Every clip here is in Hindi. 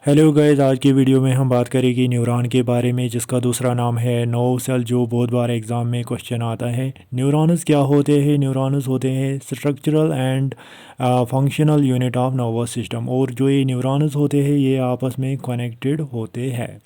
हेलो गाइस, आज की वीडियो में हम बात करेंगे न्यूरॉन के बारे में, जिसका दूसरा नाम है नर्व सेल, जो बहुत बार एग्ज़ाम में क्वेश्चन आता है। न्यूरॉन्स क्या होते हैं? न्यूरॉन्स होते हैं structural and functional unit of nervous system, और जो ये न्यूरॉन्स होते हैं ये आपस में कनेक्टेड होते हैं।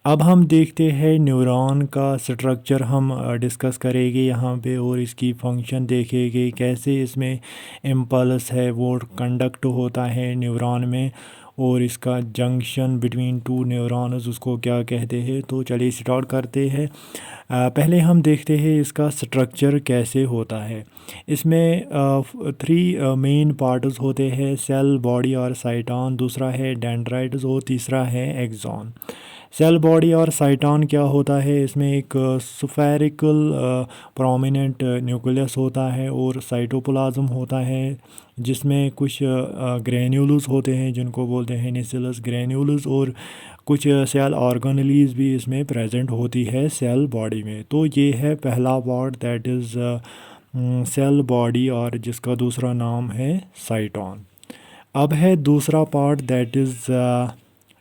अब हम देखते हैं न्यूरॉन का स्ट्रक्चर, हम डिस्कस करेंगे यहाँ पे, और इसकी फंक्शन देखेंगे कैसे इसमें इम्पल्स है वो कंडक्ट होता है न्यूरॉन में, और इसका जंक्शन बिटवीन टू न्यूरॉन्स उसको क्या कहते हैं। तो चलिए स्टार्ट करते हैं। पहले हम देखते हैं इसका स्ट्रक्चर कैसे होता है। इसमें थ्री मेन पार्ट्स होते हैं: सेल, बॉडी और साइटोन, दूसरा है डेंड्राइट्स और तीसरा है एक्सॉन। सेल, बॉडी और साइटोन क्या होता है? इसमें एक स्फेरिकल प्रोमिनेंट न्यूक्लियस होता है और साइटोप्लाज्म होता है, जिसमें कुछ ग्रेन्यूल्स होते हैं जिनको बोलते हैं न्यूक्लियस ग्रेन्यूल्स, और कुछ सेल ऑर्गेनेलीज भी इसमें प्रेजेंट होती है सेल बॉडी में। तो ये है पहला part, that is cell body, और जिसका दूसरा नाम है साइटोन। अब है दूसरा part, that is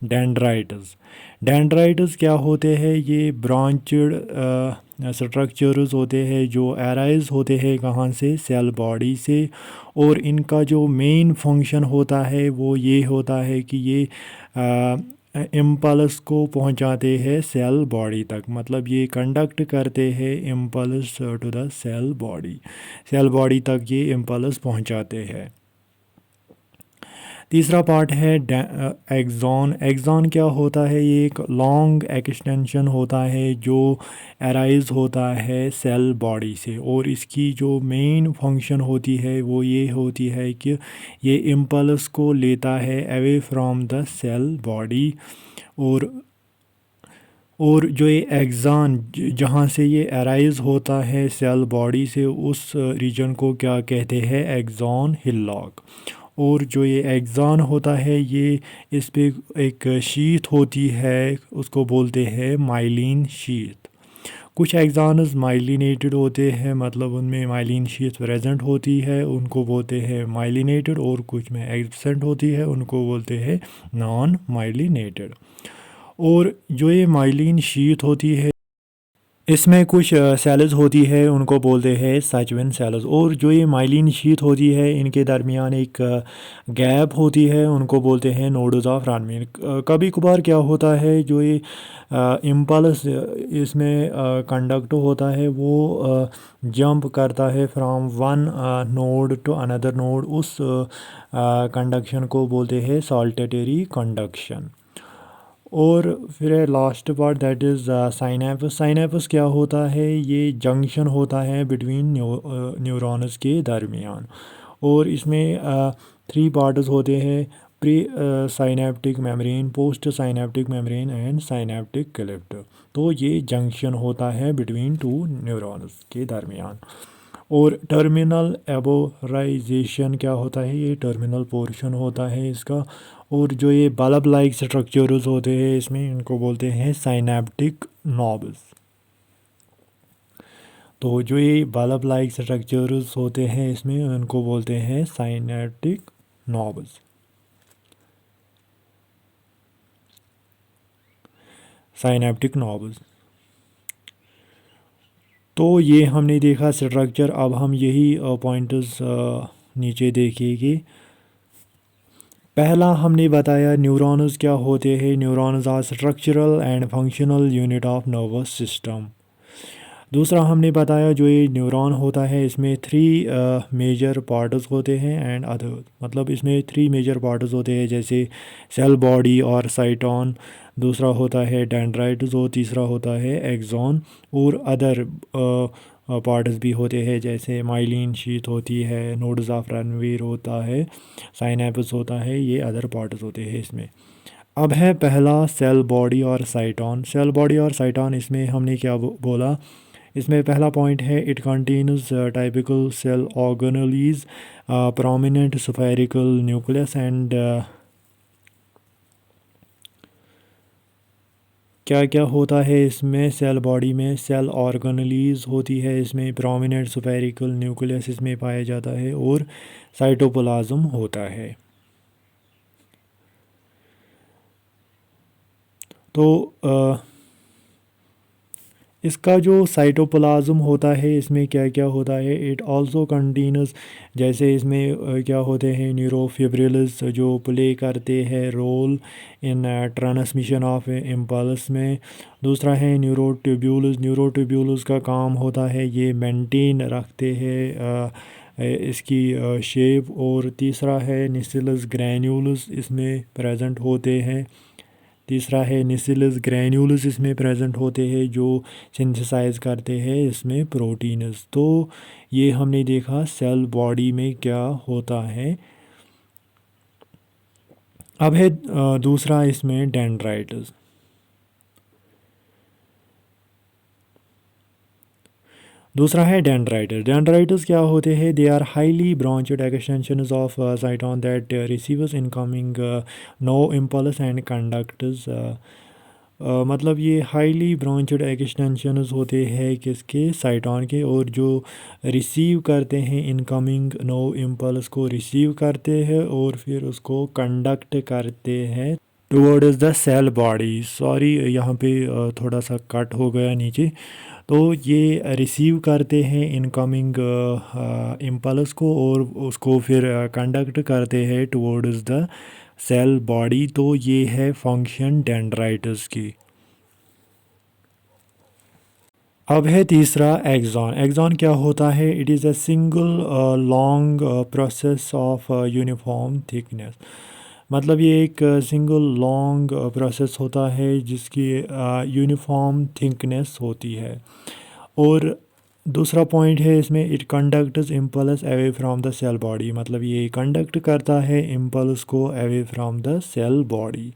dendrites. Dendrites क्या होते हैं? ये ब्रांचड स्ट्रक्चर्स होते हैं जो अराइज होते हैं कहाँ से? सेल बॉडी से। और इनका जो मेन फंक्शन होता है वो ये होता है कि ये इम्पल्स को पहुंचाते हैं सेल बॉडी तक, मतलब ये कंडक्ट करते हैं impulse to the cell body, cell body तक ये इम्पल्स पहुंचाते हैं। तीसरा पार्ट है एक्सॉन। एक्सॉन क्या होता है? ये एक लॉन्ग एक्सटेंशन होता है जो अराइज होता है सेल बॉडी से, और इसकी जो मेन फंक्शन होती है वो ये होती है कि ये इम्पल्स को लेता है away from the cell body, और जो ये एक्सॉन जहाँ से ये अराइज होता है सेल बॉडी से, उस रीजन को क्या कहते हैं? Axon hillock. और जो ये एक्सॉन होता है ये इस पे एक शीथ होती है, उसको बोलते हैं माइलिन शीथ। कुछ एक्सॉन्स माइलिनेटेड होते हैं, मतलब उनमें माइलिन शीथ प्रेजेंट होती है, उनको बोलते हैं माइलिनेटेड, और कुछ में एब्सेंट होती है, उनको बोलते हैं नॉन माइलिनेटेड। और जो ये माइलिन शीथ होती है इसमें कुछ सेल्स होती है, उनको बोलते हैं सचविन सेल्स, और जो ये माइलिन शीथ होती है इनके दरमियान एक गैप होती है, उनको बोलते हैं नोड्स ऑफ रानवीन। कभी कभार क्या होता है, जो ये इम्पल्स इसमें कंडक्ट होता है वो जंप करता है from one node to another node, उस कंडक्शन को बोलते हैं सॉल्टेटरी कंडक्शन। और फिर है last part, that is synapse. Synapse क्या होता है? ये जंक्शन होता है बिटवीन न्यूरॉन्स के दरमियान, और इसमें थ्री पार्ट्स होते हैं: pre synaptic membrane, post synaptic membrane and synaptic cleft. तो ये जंक्शन होता है बिटवीन टू न्यूरॉन्स के दरमियान। और टर्मिनल एबोराइजेशन क्या होता है? ये टर्मिनल पोर्शन होता है इसका। और जो ये बल्ब लाइक स्ट्रक्चर्स होते हैं इसमें, इनको बोलते हैं साइनेप्टिक नॉब्स। तो जो ये बल्ब लाइक स्ट्रक्चर्स होते हैं इसमें, उनको बोलते हैं साइनेप्टिक नॉब्स, साइनेप्टिक नॉब्स। तो ये हमने देखा स्ट्रक्चर। अब हम यही पॉइंट्स नीचे देखेंगे। पहला हमने बताया न्यूरॉन्स क्या होते हैं। Neurons are structural and functional unit of nervous system. दूसरा हमने बताया जो ये न्यूरॉन होता है इसमें थ्री मेजर पार्ट्स होते हैं एंड अदर, मतलब इसमें थ्री मेजर पार्ट्स होते हैं, जैसे सेल बॉडी और साइटोन, दूसरा होता है डेंड्राइट्स, और तीसरा होता है एक्सॉन, और अदर पार्ट्स भी होते हैं, जैसे माइलिन शीथ होती है, नोड्स ऑफ रनवीर होता है, साइनेप्स होता है, ये अदर पार्ट्स होते हैं इसमें। अब है पहला सेल बॉडी और साइटोन। सेल बॉडी और साइटोन, इसमें हमने क्या बोला? इसमें पहला पॉइंट है it contains typical cell organelles, prominent spherical nucleus and क्या क्या होता है इसमें? सेल बॉडी में सेल ऑर्गेनेलीज होती है, इसमें प्रोमिनेंट स्फेरिकल न्यूक्लियस इसमें पाया जाता है, और साइटोप्लाज्म होता है। तो इसका जो साइटोप्लाज्म होता है इसमें क्या क्या होता है, इट आल्सो कंटेन्स, जैसे इसमें क्या होते हैं न्यूरोफिब्रिल्स जो प्ले करते हैं role in transmission of impulse में। दूसरा है न्यूरोट्यूब्यूल्स, न्यूरोट्यूब्यूल्स का काम होता है ये मेंटेन रखते हैं इसकी शेप। और तीसरा है निसिलस ग्रैन्यूल्स इसमें प्रेजेंट होते हैं। तीसरा है निसिलस ग्रैन्यूल्स इसमें प्रेजेंट होते हैं जो सिंथेसाइज करते हैं इसमें प्रोटीन्स। तो ये हमने देखा सेल बॉडी में क्या होता है। अब है दूसरा इसमें डेंड्राइट्स। दूसरा है डेंड्राइट्स। डेंड्राइट्स क्या होते हैं, they are highly branched extensions of cyton that receives incoming no impulse and conducts. मतलब ये हाईली ब्रांचेड एक्सटेंशंस होते हैं किसके, साइटोन के, और जो रिसीव करते हैं इनकमिंग नो इम्पल्स को रिसीव करते हैं और फिर उसको कंडक्ट करते हैं towards the cell body. Sorry यहाँ पे थोड़ा सा कट हो गया नीचे। तो ये रिसीव करते हैं इनकमिंग इम्पल्स को और उसको फिर कंडक्ट करते हैं टुवर्ड्स द सेल बॉडी। तो ये है फंक्शन डेंड्राइट्स की। अब है तीसरा एक्सॉन। एक्सॉन क्या होता है, it is a single long process of uniform thickness. मतलब ये एक सिंगल लॉन्ग प्रोसेस होता है जिसकी यूनिफॉर्म थिकनेस होती है। और दूसरा पॉइंट है इसमें, it conducts impulse away from the cell body. मतलब ये कंडक्ट करता है इम्पल्स को away from the cell body.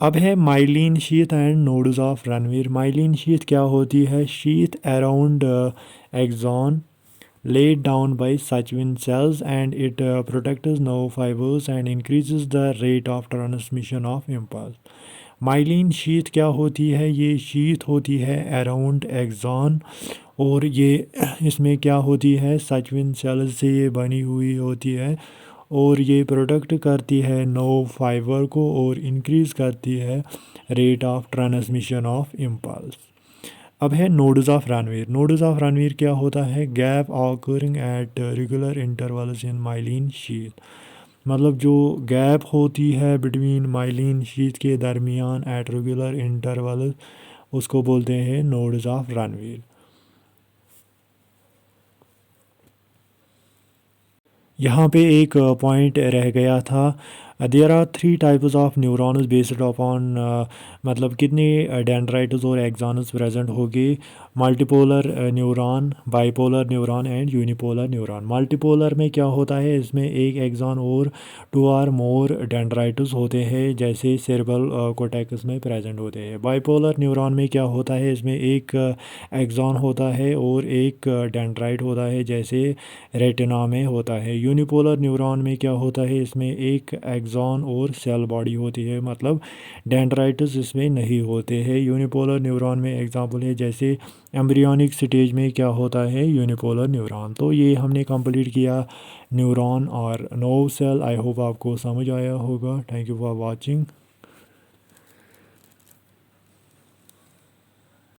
अब है myelin sheath and nodes of Ranvier. Myelin sheath क्या होती है, sheath around axon laid down by Schwann cells, and it protects nerve fibers and increases the rate of transmission of impulse। Myelin sheath क्या होती है, ये शीथ होती है अराउंड एक्सॉन, और ये इसमें क्या होती है, सचविन सेल्स से ये बनी हुई होती है और ये प्रोटेक्ट करती है नर्व फाइबर को और इंक्रीज़ करती है rate of transmission of impulse. अब है nodes of Ranveer. Nodes of Ranveer क्या होता है, gap occurring at regular intervals in myelin sheath. मतलब जो गैप होती है बिटवीन माइलिन शीथ के दरमियान एट रेगुलर इंटरवल उसको बोलते हैं नोड्स ऑफ रणवीर। यहाँ पे एक पॉइंट रह गया था, there are 3 types of neurons based upon, मतलब कितने डेंड्राइट्स और एक्सॉन्स प्रेजेंट होंगे, multipolar neuron, bipolar neuron and unipolar neuron. Multipolar में क्या होता है, इसमें एक एक्सॉन और 2 और मोर डेंड्राइट्स होते हैं जैसे सेरेब्रल कोर्टेक्स में प्रेजेंट होते हैं। बाइपोलर न्यूरॉन में क्या होता है, इसमें एक एक्सॉन होता है और एक डेंड्राइट होता है जैसे रेटिना में होता है। यूनिपोलर न्यूरॉन में क्या होता है, इसमें एक एक्सॉन और सेल बॉडी होती है, मतलब डेंड्राइट्स इसमें नहीं होते हैं। यूनिपोलर न्यूरॉन में एग्जांपल है जैसे एम्ब्रियोनिक स्टेज में क्या होता है, यूनिपोलर न्यूरॉन। तो ये हमने कंप्लीट किया न्यूरॉन और नर्व सेल। आई होप आपको समझ आया होगा। Thank you for watching.